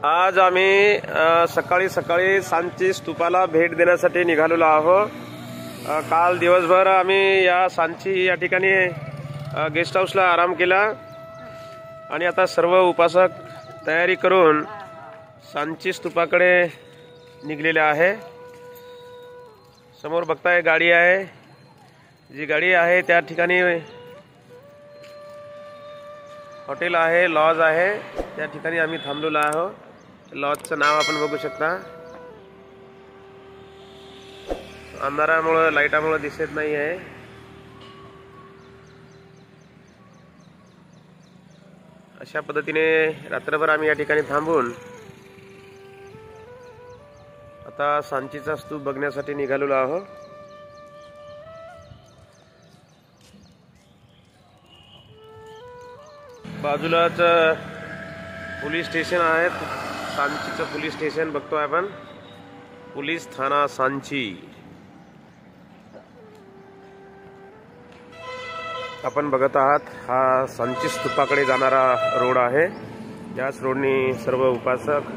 आज आम्ही सकाळी सकाळी सांची स्तूपाला भेट देण्यासाठी निघालेलो आहोत। काल दिवसभर आम्ही या सांची या ठिकाणी गेस्ट हाऊसला आराम केला आणि आता सर्व उपासक तयारी करून सांची स्तूपाकडे निघलेले आहे। समोर बघताय गाडी आहे, जी गाडी आहे त्या ठिकाणी हॉटेल आहे, लॉज आहे, त्या ठिकाणी आम्ही थांबलेलो आहोत। लॉजचं नाव आपण बघू शकता। अंधारामुळे लाईटामुळे दिसत नाही आहे। अशा पद्धतीने रात्रभर आम्ही या ठिकाणी थांबून आता सांचीचा स्तूप बघण्यासाठी निघालेलो आहोत। बाजूलाच पोलीस स्टेशन आहे, सांचीचं पोलीस स्टेशन बघतोय आपण, पोलीस ठाणा सांची। आपण बघत आहात हा सांची स्तूपाकडे जाणारा रोड आहे। याच रोडनी सर्व उपासक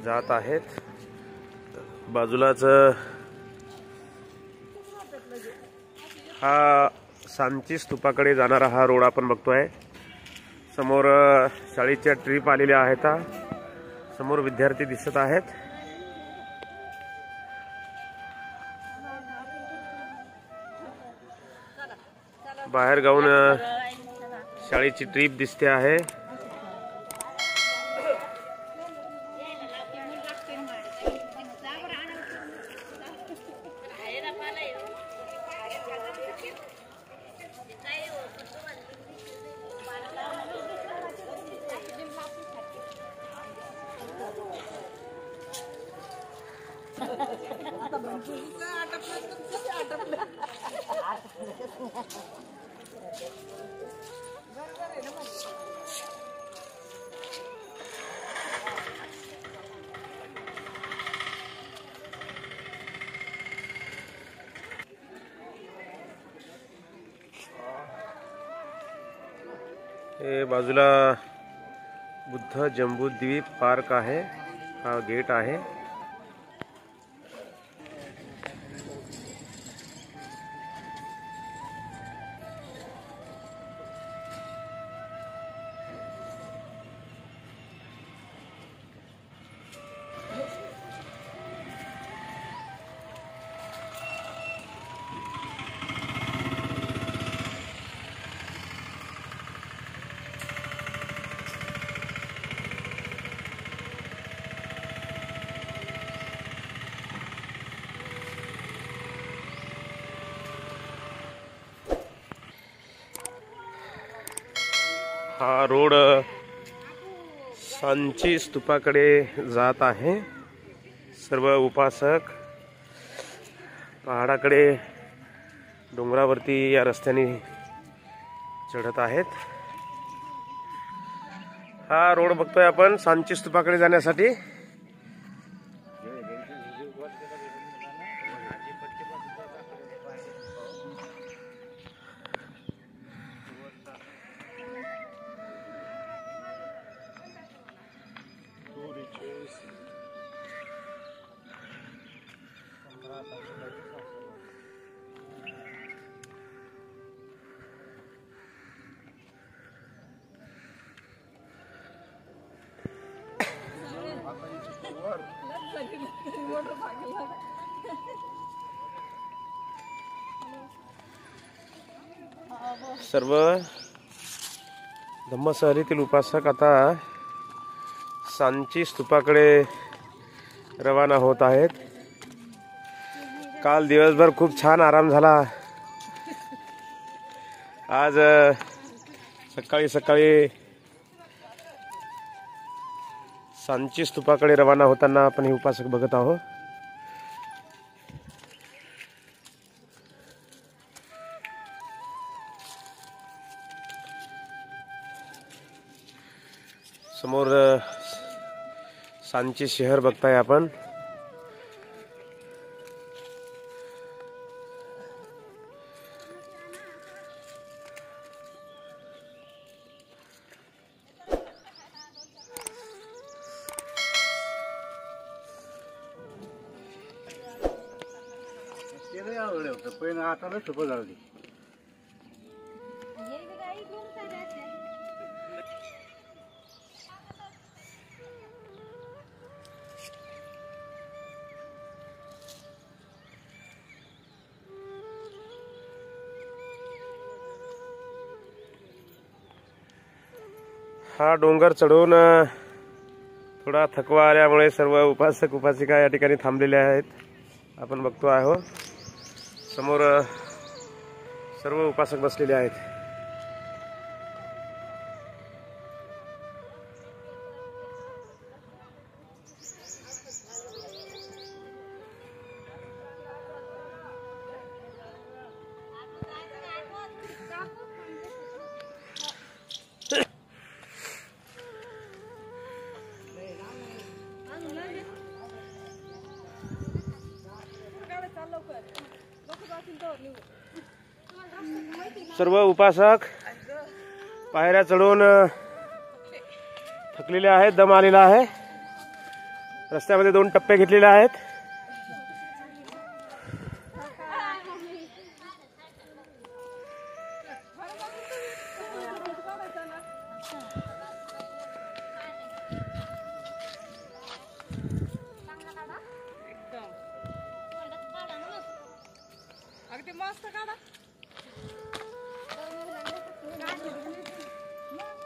जात आहेत। बाजूलाच हा सांची स्तूपाकडे जाणारा हा रोड आपण बघतोय। समोर शाळेच्या ट्रिप आलेल्या आहेत, समोर विद्यार्थी दिसत आहेत। बाहेर गावून शाळेची ट्रिप दिसते आहे। हे बाजूला बुद्ध जंबूद्वीप पार्क आहे, हा गेट आहे। हा रोड सांची स्तूपाकडे जात आहे। सर्व उपासक पहाडाकडे डोंगरावरती या रस्त्याने चढत आहेत। हा रोड बघतोय आपण सांची स्तूपाकडे जाण्यासाठी। सर्व धम्मसहलीतील उपासक आता सांची स्तूपाकडे रवाना होत आहेत। काल दिवसभर खूप छान आराम झाला। आज सकाळी सकाळी सांची स्तूपाकडे रवाना होताना आपण हे उपासक बघत आहोत। समोर सांची शहर बघताय आपण। सगळे होतं पण आता लय सोपं झालं ते. हा डोंगर चढून थोडा थकवा आल्यामुळे सर्व उपासक उपासिका या ठिकाणी थांबलेले आहेत. आपण बघतो आहोत समोर सर्व उपासक बसलेले आहेत. सर्व उपासक पायऱ्या चढून थकलेले आहेत, दम आलेला आहे. रस्त्यामध्ये 2 टप्पे घेतलेले आहेत.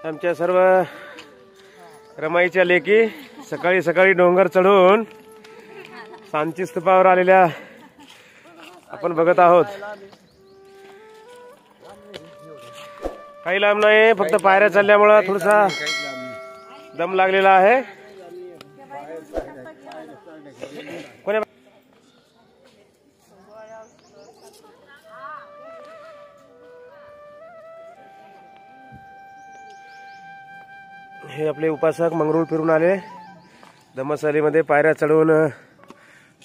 आमच्या सर्व रमाईच्या लेकी सकाळी सकाळी डोंगर चढून सांची स्तूपावर आलेल्या आपण बघत आहोत. काही लांब नाही, फक्त पायऱ्या चालल्यामुळे थोडासा दम लागलेला आहे. कोण्या हे आपले उपासक मंगरूळ फिरून आले, धम्मशालीमध्ये पायऱ्या चढवून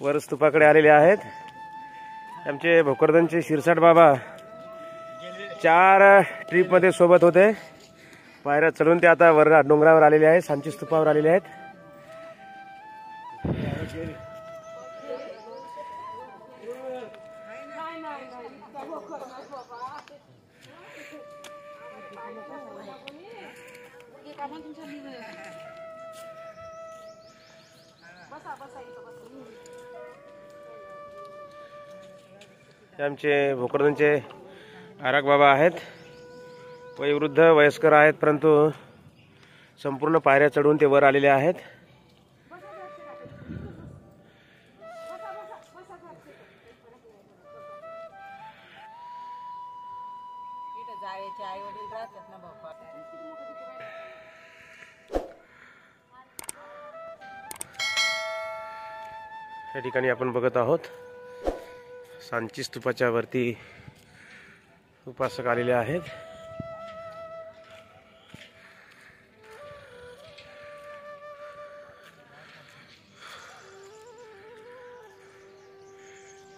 वर स्तूपाकडे आलेले आहेत. आमचे भोकरदनचे शिरसाट बाबा 4 ट्रिपमध्ये सोबत होते. पायऱ्या चढून ते आता वर डोंगरावर आलेले आहेत, सांची स्तूपावर आलेले आहेत. आमचे भोकरदनचे आरक बाबा आहेत. वयोवृद्ध वयस्कर आहेत, परंतु संपूर्ण पायऱ्या चढून ते वर आलेले आहेत. या ठिकाणी आपण बघत आहोत सांची स्तूपाच्या वरती उपासक आलेले आहेत.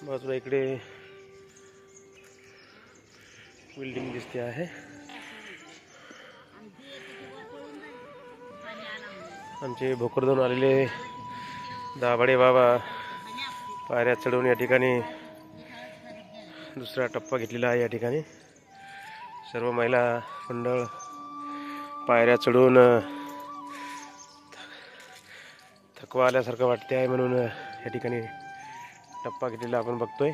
बाजूला इकडे बिल्डिंग दिसते आहे. आमचे भोकरदन आलेले दाभाडे बाबा पायऱ्या चढवून या ठिकाणी दुसरा टप्पा घेतलेला आहे. या ठिकाणी सर्व महिला मंडळ पायऱ्या चढून थकवा आल्यासारखं वाटते आहे, म्हणून या ठिकाणी टप्पा घेतलेला आपण बघतोय.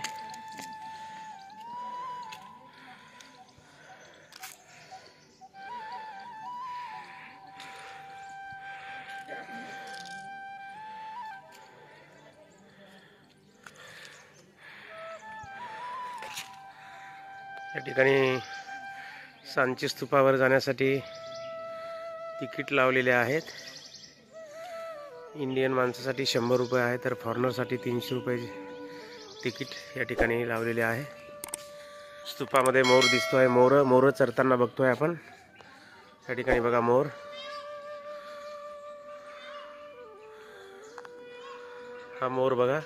या ठिकाणी सांची स्तूपावर जाण्यासाठी तिकीट लावलेले आहेत. इंडियन माणसासाठी 100 रुपये आहे, तर फॉरेनरसाठी 300 रुपये तिकीट या ठिकाणी लावलेले आहे. स्तूपामध्ये मोर दिसतोय. मोर चरताना बघतोय आपण. या ठिकाणी बघा मोर. हा मोर बघा.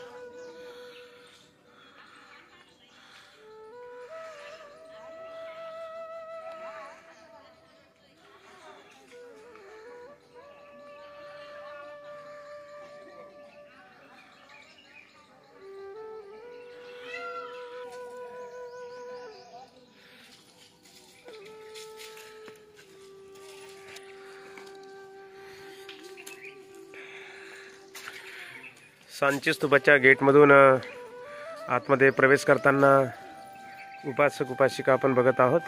सांची स्तूपाच्या गेटमधून आतमध्ये प्रवेश करताना उपासक उपासिका आपण बघत आहोत.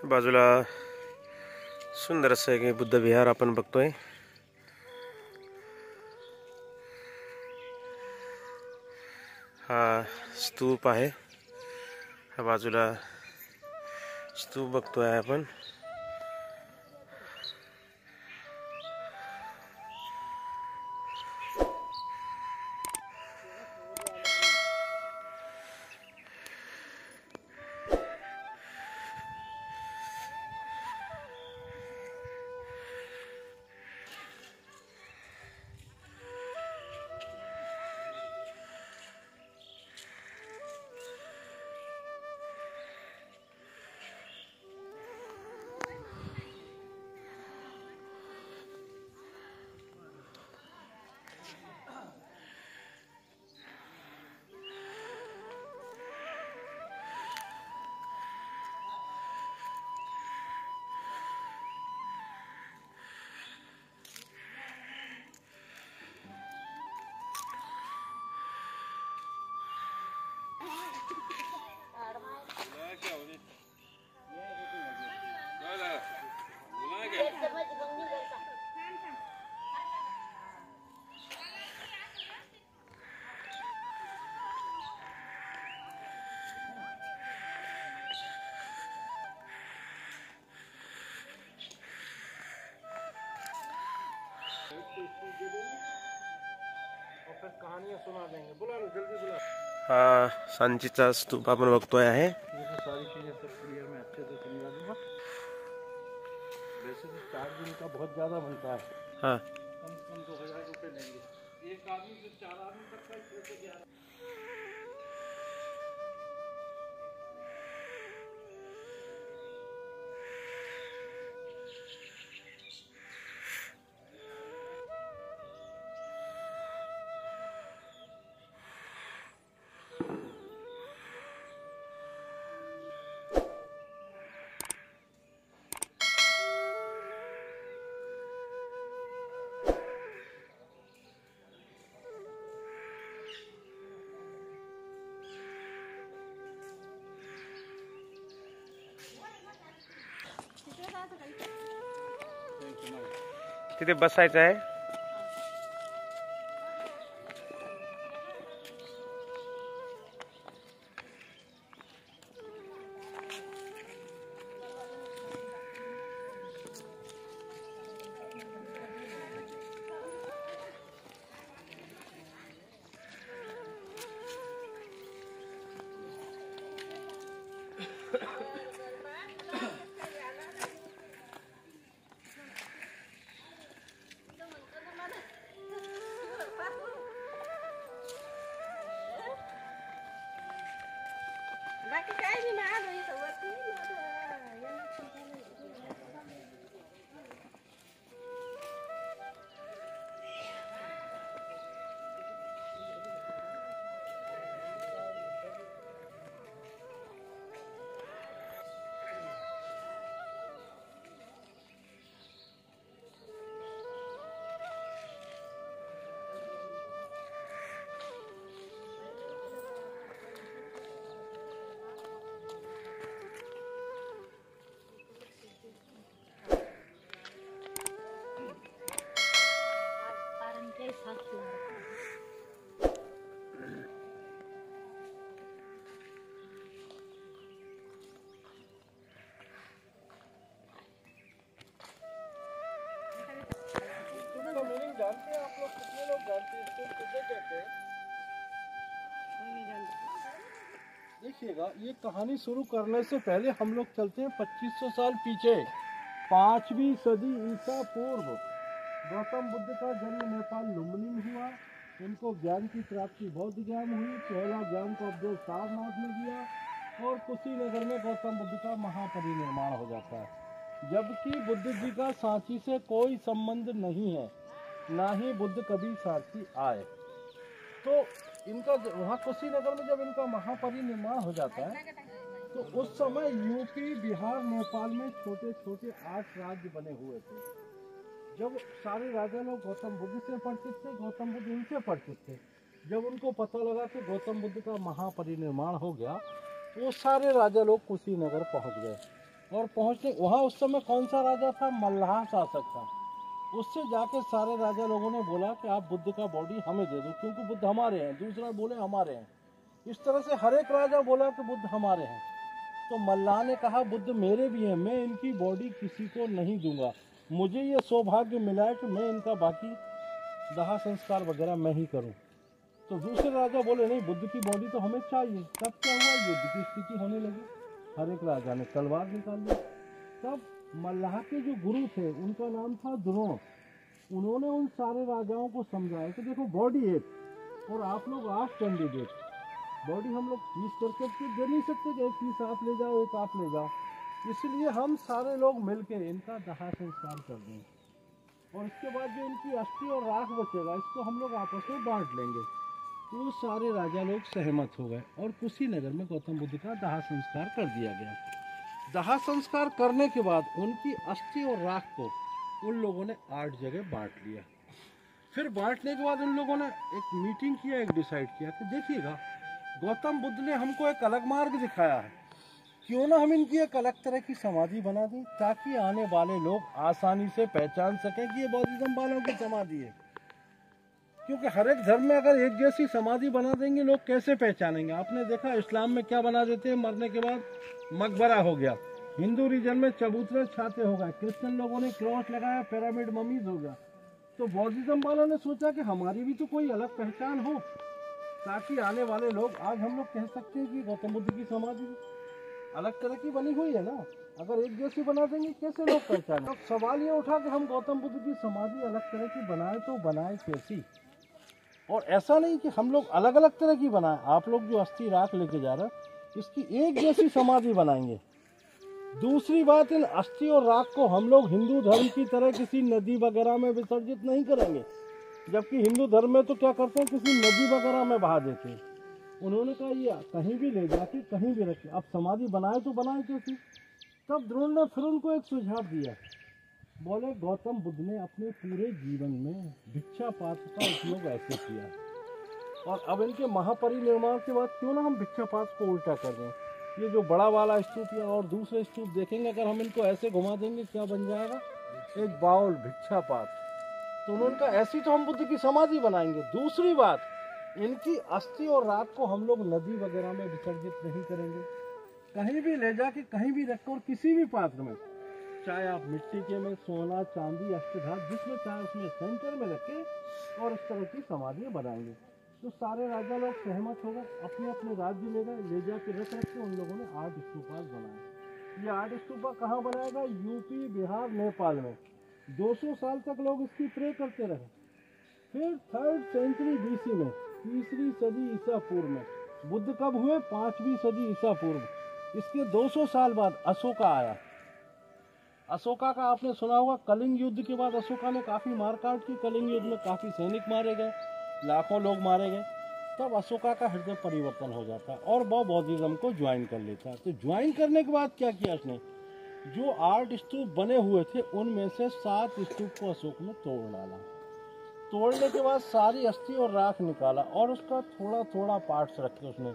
बाजूला सुंदर असं एक बुद्ध विहार आपण बघतोय. हा स्तूप आहे. हा बाजूला स्तूप बघतोय आपण. हा सांचीचा स्तूप आपण बघतोय आहे. सारी चीजें सब क्लियर में अच्छे से समझा दूंगा. वैसे तो 4 दिन का बहुत ज्यादा बनता है. हाँ कम से कम 2000 रुपये लेंगे एक आदमी से. 4 आदमी तक का 6 से 11. तिथे बसायचं आहे. कितने लोग जानते हैं इसको किसे कहते हैं? देखिएगा, ये कहानी शुरू करने से पहले हम लोग चलते हैं 2500 साल पीछे। 5वीं सदी ईसा पूर्व गौतम बुद्ध का जन्म नेपाल लुम्बिनी में हुआ। उनको ज्ञान की प्राप्ति बौद्ध ज्ञान हुई। पहला ज्ञान का उपदेश सारनाथ में दिया और कुशीनगर में गौतम बुद्ध का महापरिनिर्वाण हो जाता है। जबकि बुद्ध जी का सांची से कोई संबंध नहीं है, ना ही बुद्ध कभी सांची आए। तो इनका वहाँ कुशीनगर में जब इनका महापरिनिर्वाण हो जाता है तो उस समय यूपी, बिहार, नेपाल में छोटे छोटे 8 राज्य बने हुए थे। जब सारे राजा लोग गौतम बुद्ध से परिचित थे, गौतम बुद्ध इनसे परिचित थे। जब उनको पता लगा कि गौतम बुद्ध का महापरिनिर्वाण हो गया तो वो सारे राजा लोग कुशीनगर पहुंच गए। और पहुंचने वहाँ उस समय कौन सा राजा था? मल्लाह शासक था। उससे जाके सारे राजा लोगों ने बोला कि आप बुद्ध का बॉडी हमें दे दो, क्योंकि बुद्ध हमारे हैं। दूसरा बोले हमारे हैं। इस तरह से हर एक राजा बोला कि बुद्ध हमारे हैं। तो मल्लाह ने कहा बुद्ध मेरे भी हैं, मैं इनकी बॉडी किसी को नहीं दूंगा। मुझे ये सौभाग्य मिला है कि मैं इनका बाकी दाह संस्कार वगैरह मैं ही करूं। तो दूसरे राजा बोले नहीं, बुद्ध की बॉडी तो हमें चाहिए। तब क्या हुआ? युद्ध की स्थिति होने लगी। हर एक राजा ने तलवार निकाल ली। तब मल्लाह के जो गुरु थे उनका नाम था द्रोण। उन्होंने उन सारे राजाओं को समझाया कि देखो बॉडी एक और आप लोग 8 कैंडिडेट, बॉडी हम लोग 20 करके दे नहीं सकते कि एक पीस आप ले जाओ, एक आप ले जाओ। इसलिए हम सारे लोग मिलकर इनका दाह संस्कार कर दें और इसके बाद जो इनकी अस्थि और राख बचेगा इसको हम लोग आपस में बांट लेंगे। तो सारे राजा लोग सहमत हो गए और कुशीनगर में गौतम बुद्ध का दाह संस्कार कर दिया गया। दाह संस्कार करने के बाद उनकी अस्थि और राख को उन लोगों ने 8 जगह बांट लिया। फिर बांटने के बाद उन लोगों ने एक मीटिंग किया, एक डिसाइड किया कि देखिएगा गौतम बुद्ध ने हमको एक अलग मार्ग दिखाया है, क्यों ना हम इनकी एक अलग तरह की समाधि बना दें ताकि आने वाले लोग आसानी से पहचान सकें कि ये बौद्धिज्म वालों की समाधि है। क्योंकि हर एक धर्म में अगर एक जैसी समाधि बना देंगे लोग कैसे पहचानेंगे? आपने देखा इस्लाम में क्या बना देते हैं, मरने के बाद मकबरा हो गया। हिंदू रीजन में चबूतरे छाते हो गए। क्रिश्चियन लोगों ने क्रॉस लगाया, पिरामिड ममीज हो गया। तो बौद्धिज्म वालों ने सोचा कि हमारी भी तो कोई अलग पहचान हो ताकि आने वाले लोग, आज हम लोग कह सकते हैं कि गौतम बुद्ध की समाधि अलग तरह की बनी हुई है ना। अगर एक जैसी बना देंगे कैसे लोग पहचाने? तो सवाल ये उठा कि हम गौतम बुद्ध की समाधि अलग तरह की बनाए तो बनाए कैसी? और ऐसा नहीं कि हम लोग अलग अलग तरह की बनाए। आप लोग जो अस्थि राख लेके जा रहे हैं इसकी एक जैसी समाधि बनाएंगे। दूसरी बात, इन अस्थि और राख को हम लोग हिंदू धर्म की तरह किसी नदी वगैरह में विसर्जित नहीं करेंगे। जबकि हिंदू धर्म में तो क्या करते हैं, किसी नदी वगैरह में बहा देते हैं। उन्होंने कहा ये कहीं भी ले जाके कहीं भी रखे, अब समाधि बनाए तो बनाए कैसी? तब द्रोण ने फिर उनको एक सुझाव दिया। बोले गौतम बुद्ध ने अपने पूरे जीवन में भिक्षा पात्र का उपयोग ऐसे किया और अब इनके महापरिनिर्वाण के बाद क्यों ना हम भिक्षा पात्र को उल्टा कर दें। ये जो बड़ा वाला स्तूप या और दूसरे स्तूप देखेंगे, अगर हम इनको ऐसे घुमा देंगे क्या बन जाएगा? एक बाउल भिक्षा पात्र। तो उन्होंने कहा ऐसी तो हम बुद्ध की समाधि बनाएंगे। दूसरी बात, इनकी अस्थि और राख को हम लोग नदी वगैरह में विसर्जित नहीं करेंगे। कहीं भी ले जाके कहीं भी रखकर और किसी भी पात्र में, चाहे आप मिट्टी के में, सोना, चांदी, अष्टधातु जिसमें चाहे उसमें सेंटर में रखे और इस तरह की समाधियां बनाएंगे। तो सारे राजा लोग सहमत हो गए, अपने अपने राज्य ले गए, ले जाके रख के उन लोगों ने 8 स्तूपा बनाए। ये 8 स्तूपा कहाँ बनाएगा? यूपी, बिहार, नेपाल में। 200 साल तक लोग इसकी प्रे करते रहे। फिर 3rd सेंचुरी BC में, 3री सदी ईसा पूर्व में, बुद्ध कब हुए? 5वीं सदी ईसा पूर्व। इसके 200 साल बाद अशोका आया। अशोका का आपने सुना होगा, कलिंग युद्ध के बाद अशोका ने काफी मारकाट की। कलिंग युद्ध में काफी सैनिक मारे गए, लाखों लोग मारे गए। तब अशोका का हृदय परिवर्तन हो जाता है और वह बौद्धिज्म को ज्वाइन कर लेता है। तो ज्वाइन करने के बाद क्या किया उसने? जो 8 स्तूप बने हुए थे उनमें से 7 स्तूप को अशोक ने तोड़ डाला। तोड़ने के बाद सारी अस्थि और राख निकाला और उसका थोड़ा थोड़ा पार्ट्स रखे उसने।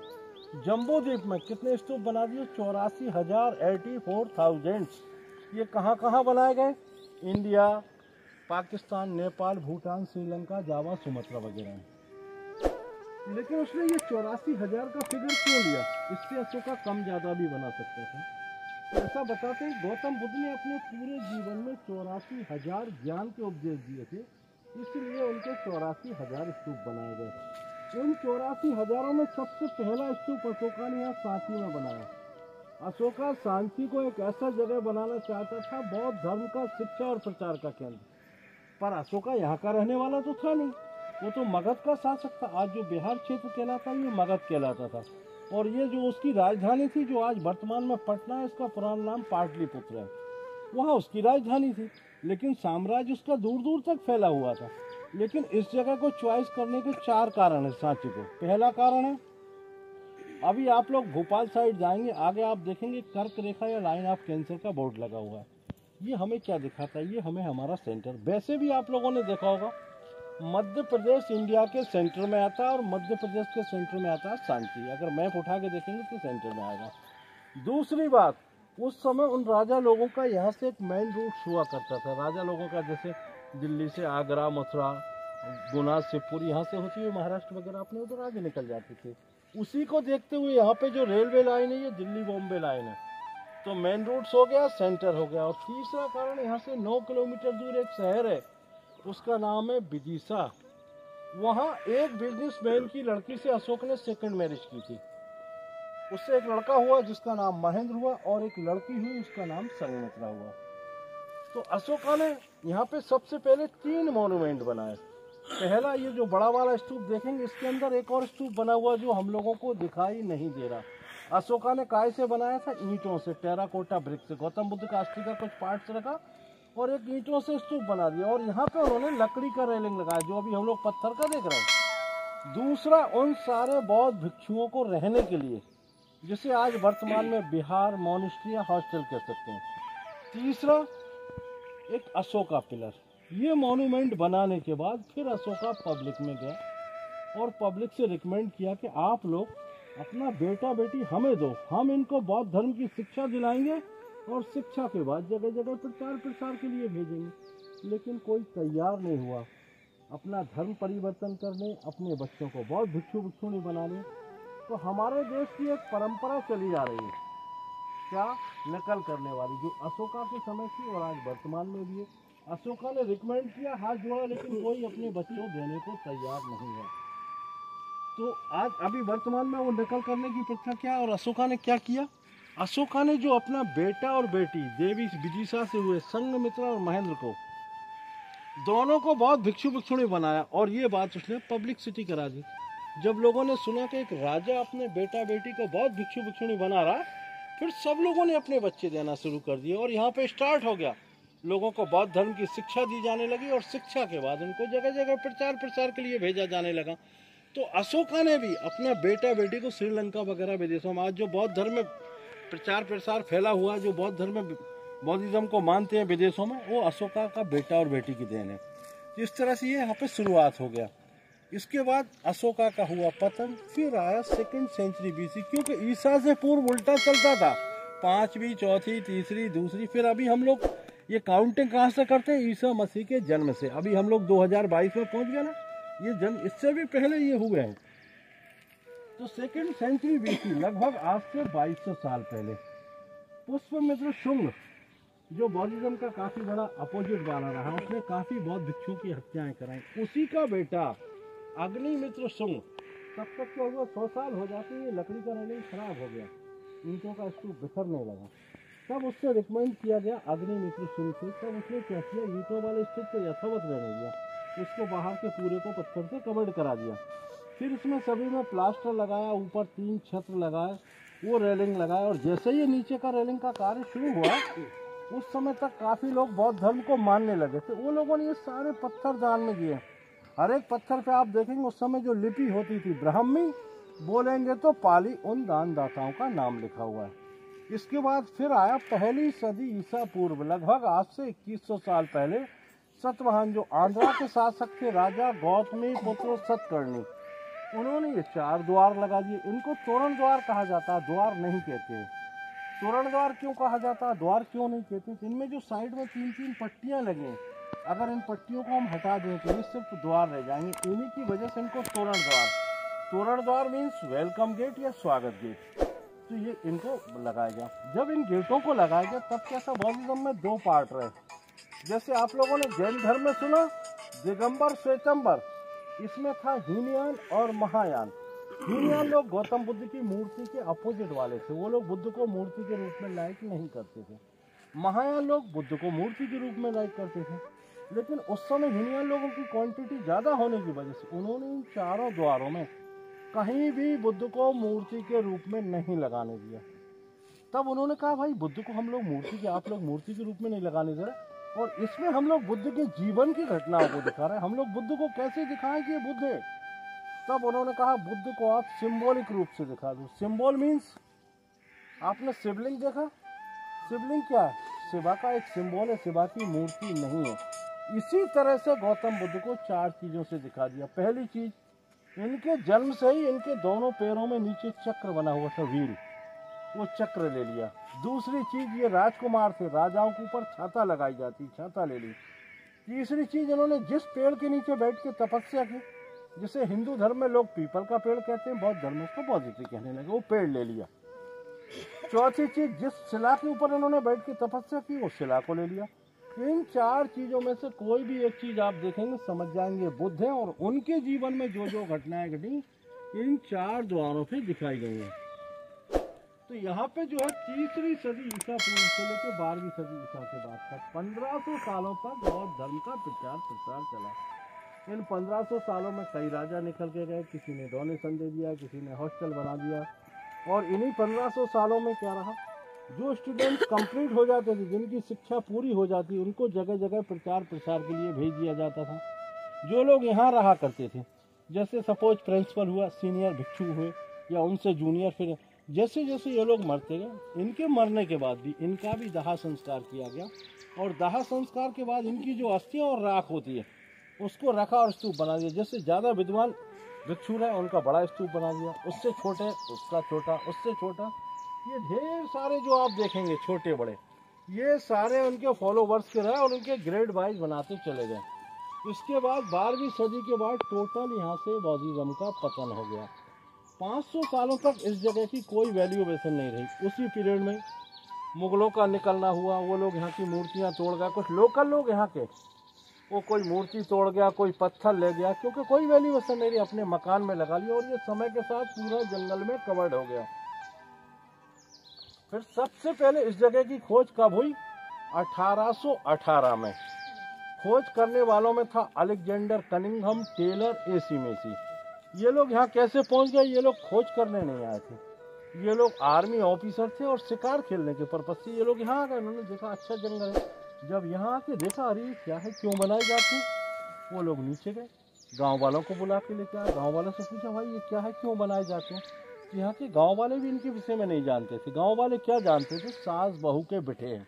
जम्बू द्वीप में कितने स्तूप बना दिए? 84,084,000। ये कहाँ कहाँ बनाए गए? इंडिया, पाकिस्तान, नेपाल, भूटान, श्रीलंका, जावा, सुमात्रा वगैरह। लेकिन उसने ये 84,000 का फिगर क्यों लिया? इससे अशोका कम ज्यादा भी बना सकते थे। तो ऐसा बताते हैं गौतम बुद्ध ने अपने पूरे जीवन में 84,000 ज्ञान के उपदेश दिए थे इसलिए उनके 84,000 स्तूप बनाए गए। उन 84,000 में सबसे पहला स्तूप अशोका ने यहाँ सांची में बनाया। अशोका सांची को एक ऐसा जगह बनाना चाहता था बौद्ध धर्म का शिक्षा और प्रचार का केंद्र, पर अशोका यहाँ का रहने वाला तो था नहीं, वो तो मगध का शासक था। आज जो बिहार क्षेत्र कहलाता है ये मगध कहलाता था, और ये जो उसकी राजधानी थी जो आज वर्तमान में पटना है, इसका पुराना नाम पाटलिपुत्र है, वहाँ उसकी राजधानी थी। लेकिन साम्राज्य उसका दूर दूर तक फैला हुआ था। लेकिन इस जगह को चॉइस करने के 4 कारण है सांची को। पहला कारण है, अभी आप लोग भोपाल साइड जाएंगे, आगे आप देखेंगे कर्क रेखा या लाइन ऑफ कैंसर का बोर्ड लगा हुआ है। ये हमें क्या दिखाता है? ये हमें हमारा सेंटर, वैसे भी आप लोगों ने देखा होगा मध्य प्रदेश इंडिया के सेंटर में आता है, और मध्य प्रदेश के सेंटर में आता है सांची। अगर मैप उठा के देखेंगे तो सेंटर में आएगा। दूसरी बात, उस समय उन राजा लोगों का यहाँ से एक मेन रूट हुआ करता था। राजा लोगों का जैसे दिल्ली से आगरा, मथुरा, गुना, शिवपुर, यहाँ से होती हुई महाराष्ट्र वगैरह अपने उधर आगे निकल जाते थे। उसी को देखते हुए यहाँ पे जो रेलवे लाइन है ये दिल्ली बॉम्बे लाइन है, तो मेन रूट्स हो गया, सेंटर हो गया। और तीसरा कारण, यहाँ से 9 किलोमीटर दूर एक शहर है, उसका नाम है विदिशा। वहाँ एक बिजनेसमैन की लड़की से अशोक ने सेकंड मैरिज की थी। उससे एक लड़का हुआ जिसका नाम महेंद्र हुआ, और एक लड़की हुई उसका नाम संघमित्रा हुआ। तो अशोका ने यहाँ पे सबसे पहले 3 मॉन्यूमेंट बनाए। पहला, ये जो बड़ा वाला स्तूप देखेंगे, इसके अंदर एक और स्तूप बना हुआ जो हम लोगों को दिखाई नहीं दे रहा। अशोका ने काय से बनाया था? ईंटों से, टेराकोटा ब्रिक से। गौतम बुद्ध का अस्थि का कुछ पार्ट्स रखा और एक ईंटों से स्तूप बना दिया, और यहाँ पे उन्होंने लकड़ी का रेलिंग लगाया जो अभी हम लोग पत्थर का देख रहे हैं। दूसरा, उन सारे बौद्ध भिक्षुओं को रहने के लिए, जिसे आज वर्तमान में बिहार मॉनेस्ट्री या हॉस्टल कह सकते हैं। तीसरा, एक अशोका पिलर। ये मॉन्यूमेंट बनाने के बाद फिर अशोका पब्लिक में गया और पब्लिक से रिकमेंड किया कि आप लोग अपना बेटा बेटी हमें दो, हम इनको बौद्ध धर्म की शिक्षा दिलाएंगे और शिक्षा के बाद जगह जगह प्रचार प्रसार के लिए भेजेंगे। लेकिन कोई तैयार नहीं हुआ अपना धर्म परिवर्तन करने, अपने बच्चों को बौद्ध भिक्षु भिक्षुणी बनाने। तो हमारे देश की एक परंपरा चली आ रही है, क्या? नकल करने वाली, जो अशोका के समय थी और आज वर्तमान में भी है। अशोका ने रिकमेंड किया, हाथ जोड़ा, लेकिन कोई अपने बच्चों देने को तैयार नहीं है। तो आज अभी वर्तमान में वो नकल करने की प्रथा क्या, और अशोका ने क्या किया? अशोका ने जो अपना बेटा और बेटी देवी विदिशा से हुए संघमित्रा और महेंद्र को, दोनों को बौद्ध भिक्षु भिक्षुणी बनाया, और ये बात उसने पब्लिसिटी करा दी। जब लोगों ने सुना कि एक राजा अपने बेटा बेटी को बौद्ध भिक्षु भिक्षुणी बना रहा, फिर सब लोगों ने अपने बच्चे देना शुरू कर दिए, और यहाँ पे स्टार्ट हो गया। लोगों को बौद्ध धर्म की शिक्षा दी जाने लगी, और शिक्षा के बाद उनको जगह जगह प्रचार प्रसार के लिए भेजा जाने लगा। तो अशोका ने भी अपना बेटा बेटी को श्रीलंका वगैरह विदेशों में, आज जो बौद्ध धर्म में प्रचार प्रसार फैला हुआ, जो बौद्ध धर्म में बौद्धिज्म को मानते हैं विदेशों में, वो अशोका का बेटा और बेटी की देन है। इस तरह से ये यहाँ पे शुरुआत हो गया। इसके बाद अशोका का हुआ पतन, फिर आया 2nd सेंचुरी BC, क्योंकि ईसा से पूर्व उल्टा चलता था, 5वीं, 4थी, 3री, 2री, फिर अभी हम लोग ये काउंटिंग कहाँ से करते हैं? ईसा मसीह के जन्म से। अभी हम लोग 2022 में पहुंच गए ना, ये जन्म इससे भी पहले ये हुए हैं। तो 2nd सेंचुरी BC, लगभग आज से 2200 साल पहले, पुष्यमित्र शुंग, जो बौद्धिज्म का काफी बड़ा अपोजिट वाला रहा, उसने काफी बौद्ध भिक्षुओं की हत्याएं कराई। उसी का बेटा अग्निमित्र शुंग, तब तक क्या हुआ, 100 साल हो जाते ही लकड़ी का रेलिंग खराब हो गया, ईंटों का स्तूप बिखरने लगा। तब उससे रिकमेंड किया गया अग्निमित्र शुंग से। तब उसने क्या किया, ईंटों वाले स्तूप को यथावत रहने दिया, उसको बाहर के पूरे को पत्थर से कवर्ड करा दिया। फिर इसमें सभी में प्लास्टर लगाया, ऊपर 3 छत्र लगाए, वो रेलिंग लगाए, और जैसे ही नीचे का रेलिंग का कार्य शुरू हुआ, उस समय तक काफी लोग बौद्ध धर्म को मानने लगे थे। वो लोगों ने ये सारे पत्थर दान में दिए। हर एक पत्थर पे आप देखेंगे उस समय जो लिपि होती थी, ब्राह्मी बोलेंगे तो पाली, उन दानदाताओं का नाम लिखा हुआ है। इसके बाद फिर आया 1ली सदी ईसा पूर्व, लगभग आज से 2100 साल पहले, सतवाहन, जो आंध्रा के शासक थे, राजा गौतमी पुत्र सतकर्णी, उन्होंने ये 4 द्वार लगा दिए। इनको तोरण द्वार कहा जाता है, द्वार नहीं कहते। तोरण द्वार क्यों कहा जाता है, द्वार क्यों नहीं कहते? इनमें जो साइड में 3-3 पट्टियां लगी, अगर इन पट्टियों को हम हटा दें तो ये सिर्फ द्वार रह जाएंगे। इन्हीं की वजह से इनको तोरण द्वार, तोरण द्वार मीन्स वेलकम गेट या स्वागत गेट, तो ये इनको लगाया गया। जब इन गेटों को लगाया गया तब कैसा, बौद्धिज्म में 2 पार्ट रहे। जैसे आप लोगों ने जैन धर्म में सुना दिगंबर श्वेतंबर, इसमें था हीनयान और महायान। हीनयान लोग गौतम बुद्ध की मूर्ति के अपोजिट वाले थे, वो लोग बुद्ध को मूर्ति के रूप में लाइक नहीं करते थे। महायान लोग बुद्ध को मूर्ति के रूप में लाइक करते थे, लेकिन उस समय हीनयान लोगों की क्वांटिटी ज्यादा होने की वजह से उन्होंने इन चारों द्वारों में कहीं भी बुद्ध को मूर्ति के रूप में नहीं लगाने दिया। तब उन्होंने कहा भाई बुद्ध को हम लोग मूर्ति के, आप लोग मूर्ति के रूप में नहीं लगाने दे रहे, और इसमें हम लोग बुद्ध के जीवन की घटनाओं को दिखा रहे हैं, हम लोग बुद्ध को कैसे दिखाएं कि ये बुद्ध है। तब उन्होंने कहा बुद्ध को आप सिंबॉलिक रूप से दिखा दो। सिंबल मीन्स, आपने शिवलिंग देखा, शिवलिंग क्या है, शिवा का एक सिंबल है, शिवा की मूर्ति नहीं है। इसी तरह से गौतम बुद्ध को चार चीजों से दिखा दिया। पहली चीज, इनके जन्म से ही इनके दोनों पैरों में नीचे चक्र बना हुआ था, वीर, वो चक्र ले लिया। दूसरी चीज, ये राजकुमार थे, राजाओं के ऊपर छाता लगाई जाती, छाता ले ली। तीसरी चीज, इन्होंने जिस पेड़ के नीचे बैठ के तपस्या की, जिसे हिंदू धर्म में लोग पीपल का पेड़ कहते हैं, बौद्ध धर्म में उसको पॉजिटिव कहने लगे, वो पेड़ ले लिया। चौथी चीज, जिस शिला के ऊपर इन्होंने बैठ के तपस्या की, वो शिला को ले लिया। इन चार चीजों में से कोई भी एक चीज आप देखेंगे समझ जाएंगे बुद्ध है, और उनके जीवन में जो जो घटनाएं घटी इन चार द्वारों पे दिखाई गई हैं। तो यहाँ पे जो है 3री सदी ईसा पूर्व से लेकर 12वीं सदी ईसा के बाद तक 1500 सालों तक बौद्ध धर्म का प्रचार प्रसार चला। इन 1500 सालों में कई राजा निकल के गए, किसी ने डोनेशन दे दिया, किसी ने हॉस्टल बना दिया, और इन्हीं 1500 सालों में क्या रहा, जो स्टूडेंट कंप्लीट हो जाते थे, जिनकी शिक्षा पूरी हो जाती, उनको जगह जगह प्रचार प्रसार के लिए भेज दिया जाता था। जो लोग यहाँ रहा करते थे, जैसे सपोज प्रिंसिपल हुआ, सीनियर भिक्षु हुए, या उनसे जूनियर, फिर जैसे जैसे ये लोग मरते गए, इनके मरने के बाद भी इनका भी दाह संस्कार किया गया, और दाह संस्कार के बाद इनकी जो अस्थियाँ और राख होती है उसको रखा और स्तूप बना दिया। जैसे ज़्यादा विद्वान भिक्षु रहे उनका बड़ा स्तूप बना दिया, उससे छोटे उसका छोटा, उससे छोटा, ये ढेर सारे जो आप देखेंगे छोटे बड़े, ये सारे उनके फॉलोवर्स के रहे और उनके ग्रेड वाइज बनाते चले गए। इसके बाद 12वीं सदी के बाद टोटल यहाँ से बौद्धिज्म का पतन हो गया। 500 सालों तक इस जगह की कोई वैल्यूएशन नहीं रही। उसी पीरियड में मुगलों का निकलना हुआ, वो लोग यहाँ की मूर्तियाँ तोड़ गए। कुछ लोकल लोग यहाँ के, वो कोई मूर्ति तोड़ गया, कोई पत्थर ले गया, क्योंकि कोई वैल्यूएशन नहीं रही, अपने मकान में लगा लिया, और ये समय के साथ पूरा जंगल में कवर्ड हो गया। फिर सबसे पहले इस जगह की खोज कब हुई? 1818 में। खोज करने वालों में था Alexander Cunningham, Taylor, A C Massey. ये लोग यहाँ कैसे पहुँच गए? ये लोग खोज करने नहीं आए थे, ये लोग आर्मी ऑफिसर थे और शिकार खेलने के पर्पज से ये लोग यहाँ आ गए। उन्होंने देखा अच्छा जंगल है, जब यहाँ आके देखा अरे क्या है, क्यों बनाई जाती, वो लोग नीचे गए, गांव वालों को बुला के लेके आए, गांव वालों से पूछा भाई ये क्या है, क्यों बनाए जाते हैं। यहाँ के गांव वाले भी इनके विषय में नहीं जानते थे। गांव वाले क्या जानते थे? सास बहू के बिठे हैं।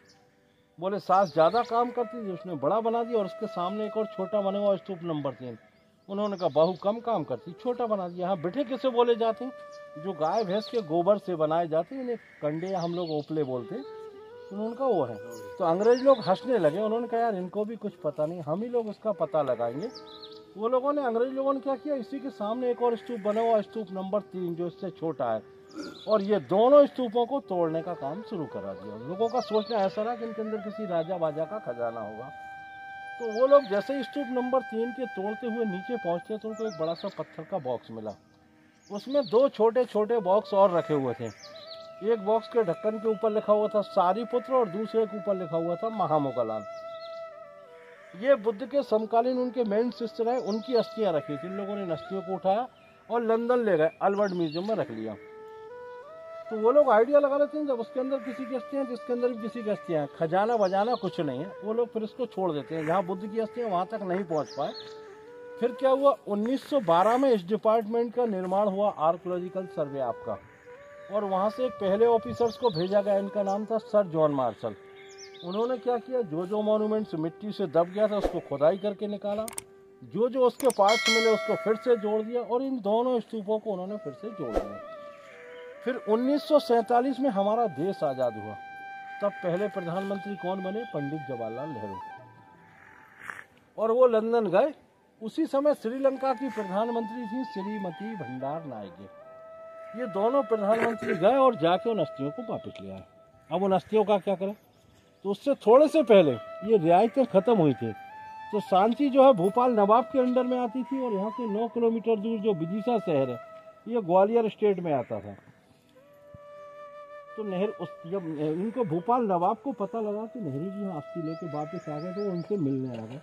बोले सास ज़्यादा काम करती थी, उसने बड़ा बना दिया, और उसके सामने एक और छोटा बने हुआ स्तूप नंबर 3। उन्होंने कहा बहू कम काम करती, छोटा बना दिया। यहाँ बिठे किसे बोले जाते हैं? जो गाय भैंस के गोबर से बनाए जाते हैं, इन्हें कंडे या हम लोग ओपले बोलते हैं। उन्होंने कहा वो है। तो अंग्रेज लोग हंसने लगे। उन्होंने कहा यार इनको भी कुछ पता नहीं, हम ही लोग उसका पता लगाएंगे। वो लोगों ने, अंग्रेज लोगों ने क्या किया, इसी के सामने एक और स्तूप बना हुआ, स्तूप नंबर 3, जो इससे छोटा है, और ये दोनों स्तूपों को तोड़ने का काम शुरू करा दिया। लोगों का सोचना ऐसा रहा कि इनके अंदर किसी राजा बाजा का खजाना होगा। तो वो लोग जैसे ही स्तूप नंबर 3 के तोड़ते हुए नीचे पहुंचते तो उनको एक बड़ा सा पत्थर का बॉक्स मिला। उसमें 2 छोटे छोटे बॉक्स और रखे हुए थे। एक बॉक्स के ढक्कन के ऊपर लिखा हुआ था सारीपुत्र, और दूसरे के ऊपर लिखा हुआ था महामोगलान। ये बुद्ध के समकालीन उनके मेन शिष्य रहे, उनकी अस्थियां रखी थी। इन लोगों ने इन अस्थियों को उठाया और लंदन ले गए, अल्बर्ट म्यूजियम में रख लिया। तो वो लोग आइडिया लगा लेते हैं जब उसके अंदर किसी की अस्थियां, जिसके अंदर भी किसी की अस्थियां हैं, खजाना बजाना कुछ नहीं है, वो लोग फिर इसको छोड़ देते हैं। जहाँ बुद्ध की अस्थियां वहाँ तक नहीं पहुँच पाए। फिर क्या हुआ, 1912 में इस डिपार्टमेंट का निर्माण हुआ, आर्कोलॉजिकल सर्वे आपका, और वहाँ से पहले ऑफिसर्स को भेजा गया। इनका नाम था सर जॉन मार्शल। उन्होंने क्या किया, जो जो मॉन्यूमेंट्स मिट्टी से दब गया था उसको खुदाई करके निकाला, जो जो उसके पार्ट्स मिले उसको फिर से जोड़ दिया, और इन दोनों स्तूपों को उन्होंने फिर से जोड़ दिया। फिर 1947 में हमारा देश आज़ाद हुआ। तब पहले प्रधानमंत्री कौन बने? पंडित जवाहरलाल नेहरू। और वो लंदन गए। उसी समय श्रीलंका की प्रधानमंत्री थी श्रीमती भंडार नायके। ये दोनों प्रधानमंत्री गए और जाके उन अस्थियों को वापस ले आए। अब उन अस्थियों का क्या करें? तो उससे थोड़े से पहले ये रियायतें खत्म हुई थी। तो सांची जो है भोपाल नवाब के अंडर में आती थी, और यहाँ से 9 किलोमीटर दूर जो विदिशा शहर है ये ग्वालियर स्टेट में आता था। तो जब इनको भोपाल नवाब को पता लगा कि नेहरू जी यहाँ अस्थि लेके वापस आ गए, तो वो उनसे मिलने आ गए।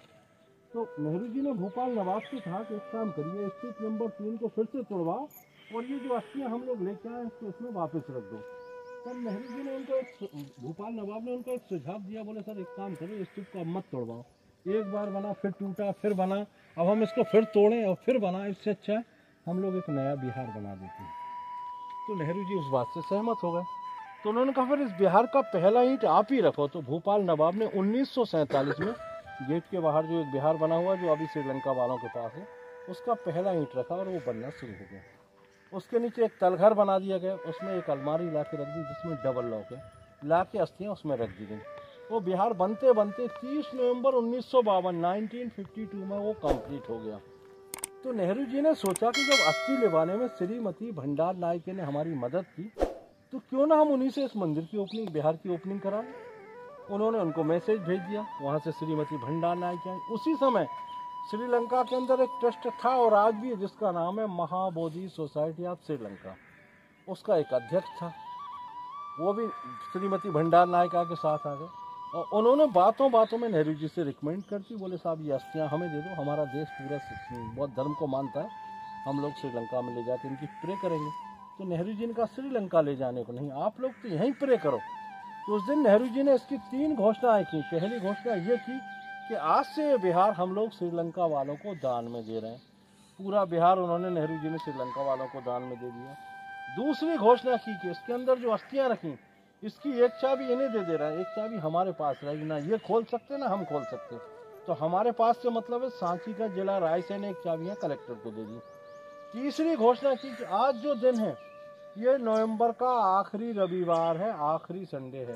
तो नेहरू जी ने भोपाल नवाब से कहा कि एक काम करिए, स्ट्रिप नंबर 3 को फिर से तोड़वाओ और ये जो अस्थियाँ हम लोग लेके आए इसको इसमें वापस रख दो। तब नेहरू जी ने उनको भोपाल नवाब ने उनको एक सुझाव दिया, बोले सर एक काम करो, स्ट्रिप को अब मत तोड़वाओ, एक बार बना फिर टूटा फिर बना, अब हम इसको फिर तोड़ें और फिर बना, इससे अच्छा है हम लोग एक नया बिहार बना देते हैं। तो नेहरू जी उस बात से सहमत हो गए। तो उन्होंने कहा फिर इस बिहार का पहला ईंट आप ही रखो। तो भोपाल नवाब ने 1947 में गेट के बाहर जो एक बिहार बना हुआ जो अभी श्रीलंका वालों के पास है, उसका पहला ईंट रखा और वो बनना शुरू हो गया। उसके नीचे एक तलघर बना दिया गया, उसमें एक अलमारी ला के रख दी जिसमें डबल लॉक है, ला के अस्थियाँ उसमें रख दी गई। वो बिहार बनते बनते 30 नवंबर 1952 में वो कंप्लीट हो गया। तो नेहरू जी ने सोचा कि जब अस्थि लेवाने में श्रीमती भंडार नायके ने हमारी मदद की, तो क्यों ना हम उन्हीं से इस मंदिर की ओपनिंग, बिहार की ओपनिंग कराएं। उन्होंने उनको मैसेज भेज दिया, वहाँ से श्रीमती भंडार नायके आई। उसी समय श्रीलंका के अंदर एक ट्रस्ट था और आज भी है जिसका नाम है महाबोधि सोसाइटी ऑफ श्रीलंका, उसका एक अध्यक्ष था, वो भी श्रीमती भंडार नायका के साथ आ गए। और उन्होंने बातों बातों में नेहरू जी से रिकमेंड कर दी, बोले साहब ये अस्थियाँ हमें दे दो, हमारा देश पूरा बौद्ध धर्म को मानता है, हम लोग श्रीलंका में ले जाकर इनकी प्रे करेंगे। तो नेहरू जी ने कहा श्रीलंका ले जाने को नहीं, आप लोग तो यहीं प्रे करो। तो उस दिन नेहरू जी ने इसकी 3 घोषणाएं की। पहली घोषणा ये की कि आज से ये बिहार हम लोग श्रीलंका वालों को दान में दे रहे हैं। पूरा बिहार उन्होंने, नेहरू जी ने श्रीलंका वालों को दान में दे दिया। दूसरी घोषणा की कि इसके अंदर जो अस्थियाँ रखी इसकी एक चाबी इन्हें दे दे रहा है, एक चाबी हमारे पास रहेगी, ना ये खोल सकते ना हम खोल सकते। तो हमारे पास से मतलब है सांची का जिला रायसेन ने एक चाबियाँ कलेक्टर को दे दी। तीसरी घोषणा की कि आज जो दिन है ये नवंबर का आखिरी रविवार है, आखिरी संडे है।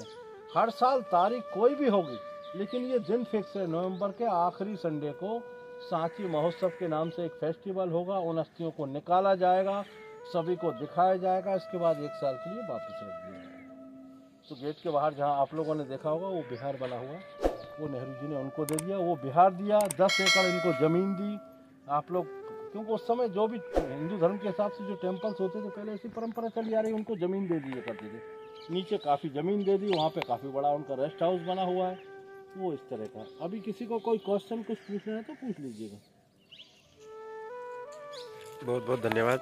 हर साल तारीख कोई भी होगी लेकिन ये दिन फिक्स है, नवंबर के आखिरी संडे को सांची महोत्सव के नाम से एक फेस्टिवल होगा, उन अस्थियों को निकाला जाएगा, सभी को दिखाया जाएगा, इसके बाद 1 साल के लिए वापस रख दिया जाएगा। तो गेट के बाहर जहाँ आप लोगों ने देखा होगा वो बिहार बना हुआ, वो नेहरू जी ने उनको दे दिया, वो बिहार दिया। 10 एकड़ इनको ज़मीन दी। आप लोग, क्योंकि उस समय जो भी हिंदू धर्म के हिसाब से जो टेम्पल्स होते थे पहले ऐसी परंपरा चली आ रही, उनको ज़मीन दे दिया करते थे। नीचे काफ़ी ज़मीन दे दी, वहाँ पे काफ़ी बड़ा उनका रेस्ट हाउस बना हुआ है, वो इस तरह का। अभी किसी को कोई क्वेश्चन कुछ पूछना है तो पूछ लीजिएगा। बहुत बहुत धन्यवाद।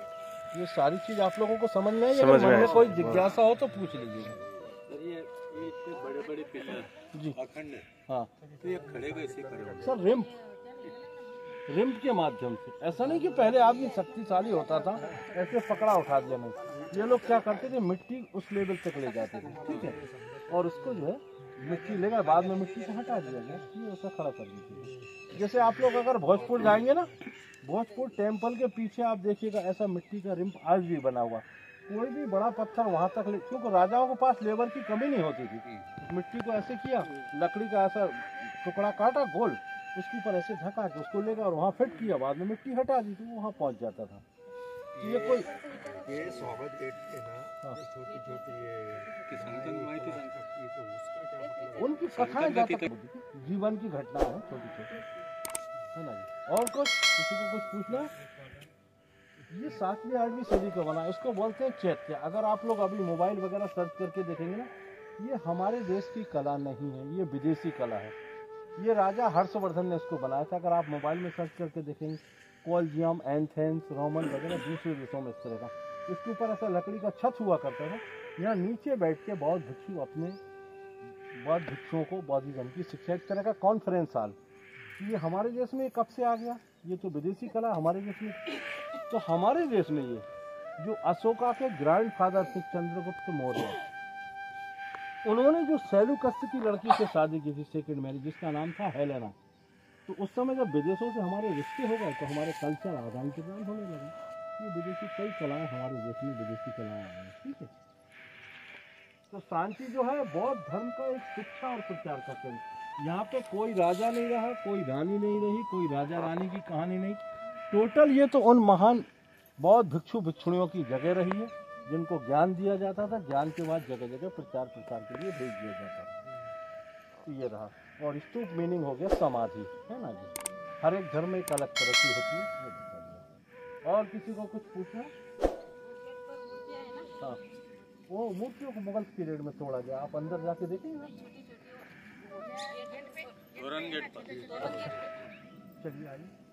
ये सारी चीज़ आप लोगों को समझ में आई? अगर मन में कोई जिज्ञासा हो तो पूछ लीजिएगा। ये इतने बड़े-बड़े पिलर जी अखंड, हाँ, तो ये खड़े कैसे खड़े? सर रिम्प के माध्यम से। ऐसा नहीं कि पहले आदमी शक्तिशाली होता था ऐसे पकड़ा उठा दिया, नहीं। ये लोग क्या करते थे, मिट्टी उस लेवल तक ले जाते थे, ठीक है, और उसको जो है मिट्टी लेकर बाद में मिट्टी को हटा दिया गया, ये ऐसा खड़ा कर दीजिए। जैसे आप लोग अगर भोजपुर जाएंगे ना, भोजपुर टेम्पल के पीछे आप देखिएगा ऐसा मिट्टी का रिम्प आज भी बना हुआ। कोई भी बड़ा पत्थर वहाँ तक ले, क्योंकि राजाओं के पास लेबर की कमी नहीं होती थी। मिट्टी को ऐसे किया, लकड़ी का ऐसा टुकड़ा काटा गोल, उसके ऊपर ऐसे ढका के उसको लेकर और वहाँ फिट किया, बाद में मिट्टी हटा दी तो वहाँ पहुँच जाता था। ये कोई ये स्वागत गेट के ना छोटी-छोटी ये संतन माहिती सांगतात की तो उसका क्या मतलब? उनकी कथाएं जीवन की घटना है, छोटी-छोटी, है ना जी। और कुछ किसी को कुछ पूछना है? ये 7वीं 8वीं सदी का बना, इसको बोलते हैं चैत्य। अगर आप लोग अभी मोबाइल वगैरह सर्च करके देखेंगे ना, ये हमारे देश की कला नहीं है, ये विदेशी कला है। ये राजा हर्षवर्धन ने इसको बनाया था। अगर आप मोबाइल में सर्च करके देखेंगे, कोलजियम, एथेंस, रोमन वगैरह दूसरे देशों में इस तरह का, इसके ऊपर ऐसा लकड़ी का छत हुआ करता था। यहाँ नीचे बैठ के बौद्ध भिक्षु अपने बौद्ध भिक्षुओं को बौद्धिज्म की शिक्षा, एक तरह का कॉन्फ्रेंस हॉल। ये हमारे देश में कब से आ गया? ये तो विदेशी कला हमारे देश में। तो हमारे देश में ये जो अशोका के ग्रैंड फादर थे चंद्रगुप्त मौर्य, उन्होंने जो सेल्यूकस की लड़की से शादी की थी, सेकंड मैरिज, जिसका नाम था हेलेना। तो उस समय जब विदेशों से हमारे रिश्ते हो गए तो हमारे कल्चर आदान प्रदान होने लगे। ये विदेशी कई कलाएं हमारे देश में विदेशी कलाएं आ रही हैं, ठीक है। तो सांची जो है बौद्ध धर्म का एक शिक्षा और प्रचार का केंद्र। यहाँ पे कोई राजा नहीं रहा, कोई रानी नहीं रही, कोई राजा रानी की कहानी नहीं। टोटल ये तो उन महान बौद्ध भिक्षु भिक्षुणियों की जगह रही है जिनको ज्ञान दिया जाता था। ज्ञान के बाद जगह जगह प्रचार प्रसार के लिए भेज दिया जाता था। तो ये रहा। और स्तूप मीनिंग हो गया समाधि, है ना जी। हर एक घर में एक अलग तरह की होती है, वो बता दिया। और किसी को कुछ पूछना? हाँ, वो मूर्तियों को मुगल पीरियड में तोड़ा गया, आप अंदर जाके देखेंगे। चलिए आइए।